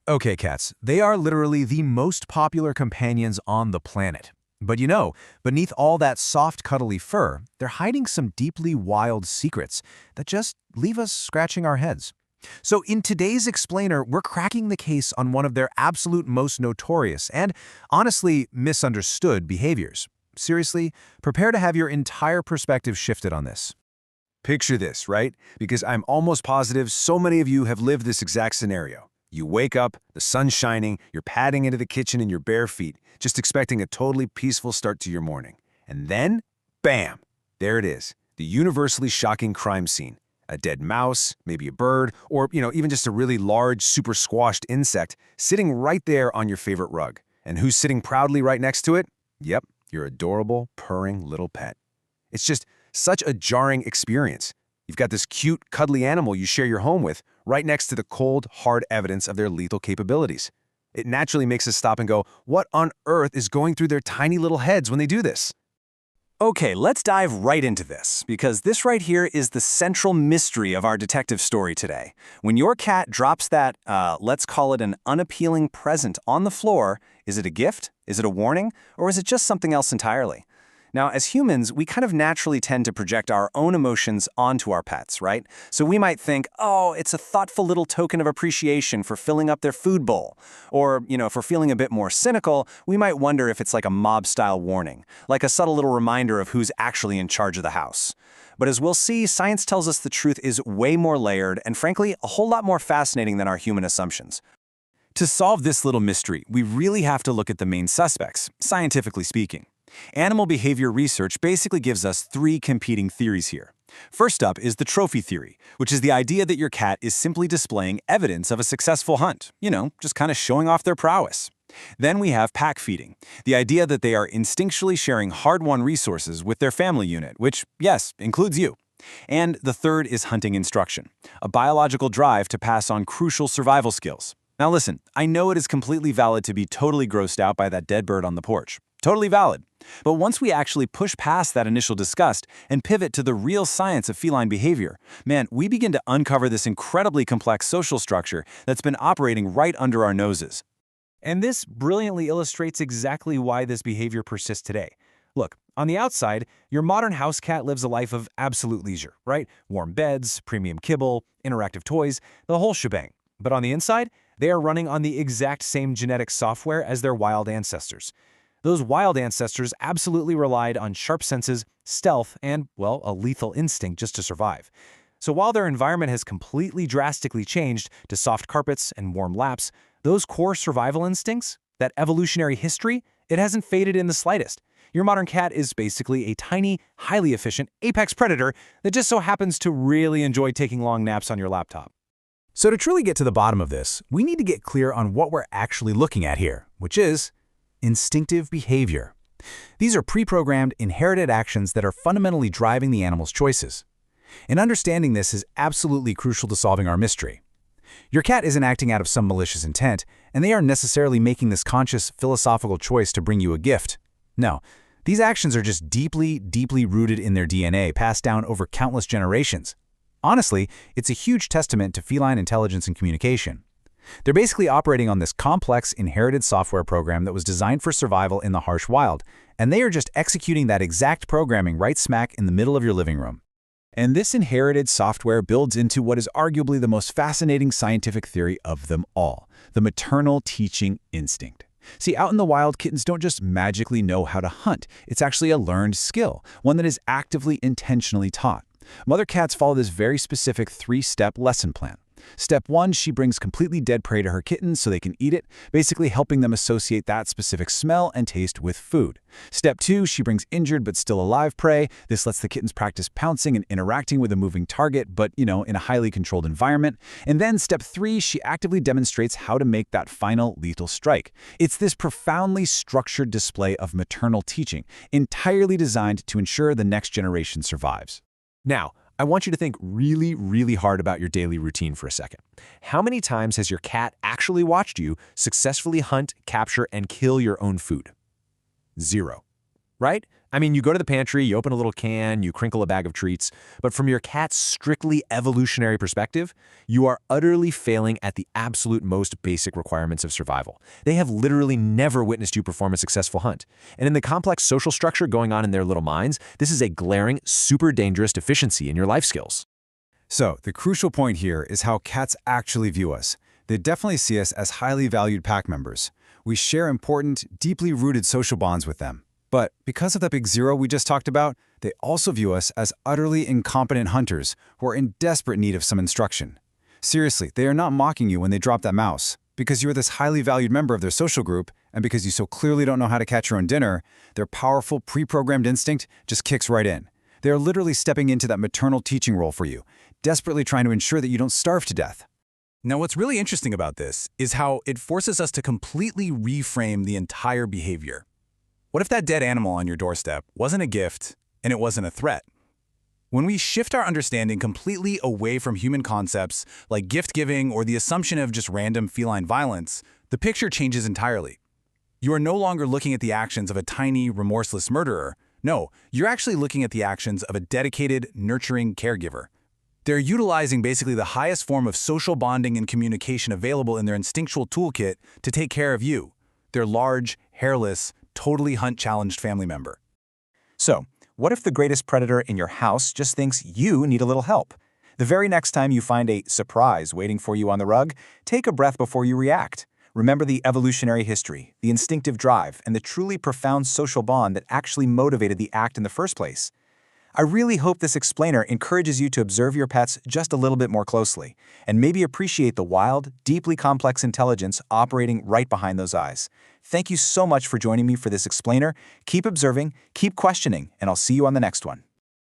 Okay, cats. They are literally the most popular companions on the planet. But beneath all that soft, cuddly fur, they're hiding some deeply wild secrets that just leave us scratching our heads. So in today's Explainer, we're cracking the case on one of their absolute most notorious and, honestly, misunderstood behaviors. Seriously, prepare to have your entire perspective shifted on this. Picture this, right? Because I'm almost positive so many of you have lived this exact scenario. You wake up, the sun's shining, you're padding into the kitchen in your bare feet, just expecting a totally peaceful start to your morning. And then, bam! There it is, the universally shocking crime scene. A dead mouse, maybe a bird, or even just a really large, super squashed insect sitting right there on your favorite rug. And who's sitting proudly right next to it? Yep, your adorable, purring little pet. It's just such a jarring experience. You've got this cute, cuddly animal you share your home with right next to the cold, hard evidence of their lethal capabilities. It naturally makes us stop and go, what on earth is going through their tiny little heads when they do this? Okay, let's dive right into this, because this right here is the central mystery of our detective story today. When your cat drops that, let's call it an unappealing present on the floor, is it a gift? Is it a warning? Or is it just something else entirely? Now, as humans, we kind of naturally tend to project our own emotions onto our pets, right? So we might think, oh, it's a thoughtful little token of appreciation for filling up their food bowl. Or, if we're feeling a bit more cynical, we might wonder if it's like a mob-style warning, like a subtle little reminder of who's actually in charge of the house. But as we'll see, science tells us the truth is way more layered and, frankly, a whole lot more fascinating than our human assumptions. To solve this little mystery, we really have to look at the main suspects, scientifically speaking. Animal behavior research basically gives us three competing theories here. First up is the trophy theory, which is the idea that your cat is simply displaying evidence of a successful hunt, just kind of showing off their prowess. Then we have pack feeding, the idea that they are instinctually sharing hard-won resources with their family unit, which, yes, includes you. And the third is hunting instruction, a biological drive to pass on crucial survival skills. Now listen, I know it is completely valid to be totally grossed out by that dead bird on the porch. Totally valid. But once we actually push past that initial disgust and pivot to the real science of feline behavior, man, we begin to uncover this incredibly complex social structure that's been operating right under our noses. And this brilliantly illustrates exactly why this behavior persists today. Look, on the outside, your modern house cat lives a life of absolute leisure, right? Warm beds, premium kibble, interactive toys, the whole shebang. But on the inside, they are running on the exact same genetic software as their wild ancestors. Those wild ancestors absolutely relied on sharp senses, stealth, and, well, a lethal instinct just to survive. So while their environment has completely drastically changed to soft carpets and warm laps, those core survival instincts, that evolutionary history, it hasn't faded in the slightest. Your modern cat is basically a tiny, highly efficient apex predator that just so happens to really enjoy taking long naps on your laptop. So to truly get to the bottom of this, we need to get clear on what we're actually looking at here, which is instinctive behavior. These are pre-programmed, inherited actions that are fundamentally driving the animal's choices. And understanding this is absolutely crucial to solving our mystery. Your cat isn't acting out of some malicious intent, and they aren't necessarily making this conscious, philosophical choice to bring you a gift. No, these actions are just deeply, deeply rooted in their DNA, passed down over countless generations. Honestly, it's a huge testament to feline intelligence and communication. They're basically operating on this complex, inherited software program that was designed for survival in the harsh wild, and they are just executing that exact programming right smack in the middle of your living room. And this inherited software builds into what is arguably the most fascinating scientific theory of them all, the maternal teaching instinct. See, out in the wild, kittens don't just magically know how to hunt. It's actually a learned skill, one that is actively, intentionally taught. Mother cats follow this very specific three-step lesson plan. Step 1, she brings completely dead prey to her kittens so they can eat it, basically helping them associate that specific smell and taste with food. Step 2, she brings injured but still alive prey. This lets the kittens practice pouncing and interacting with a moving target, but, in a highly controlled environment. And then Step 3, she actively demonstrates how to make that final lethal strike. It's this profoundly structured display of maternal teaching, entirely designed to ensure the next generation survives. Now, I want you to think really, really hard about your daily routine for a second. How many times has your cat actually watched you successfully hunt, capture, and kill your own food? 0. Right? I mean, you go to the pantry, you open a little can, you crinkle a bag of treats, but from your cat's strictly evolutionary perspective, you are utterly failing at the absolute most basic requirements of survival. They have literally never witnessed you perform a successful hunt. And in the complex social structure going on in their little minds, this is a glaring, super dangerous deficiency in your life skills. So, the crucial point here is how cats actually view us. They definitely see us as highly valued pack members. We share important, deeply rooted social bonds with them. But because of that big zero we just talked about, they also view us as utterly incompetent hunters who are in desperate need of some instruction. Seriously, they are not mocking you when they drop that mouse. Because you're this highly valued member of their social group, and because you so clearly don't know how to catch your own dinner, their powerful, pre-programmed instinct just kicks right in. They are literally stepping into that maternal teaching role for you, desperately trying to ensure that you don't starve to death. Now, what's really interesting about this is how it forces us to completely reframe the entire behavior. What if that dead animal on your doorstep wasn't a gift and it wasn't a threat? When we shift our understanding completely away from human concepts like gift-giving or the assumption of just random feline violence, the picture changes entirely. You are no longer looking at the actions of a tiny, remorseless murderer. No, you're actually looking at the actions of a dedicated, nurturing caregiver. They're utilizing basically the highest form of social bonding and communication available in their instinctual toolkit to take care of you, their large, hairless, totally hunt-challenged family member. So, what if the greatest predator in your house just thinks you need a little help? The very next time you find a surprise waiting for you on the rug, take a breath before you react. Remember the evolutionary history, the instinctive drive, and the truly profound social bond that actually motivated the act in the first place. I really hope this explainer encourages you to observe your pets just a little bit more closely, and maybe appreciate the wild, deeply complex intelligence operating right behind those eyes. Thank you so much for joining me for this explainer. Keep observing, keep questioning, and I'll see you on the next one.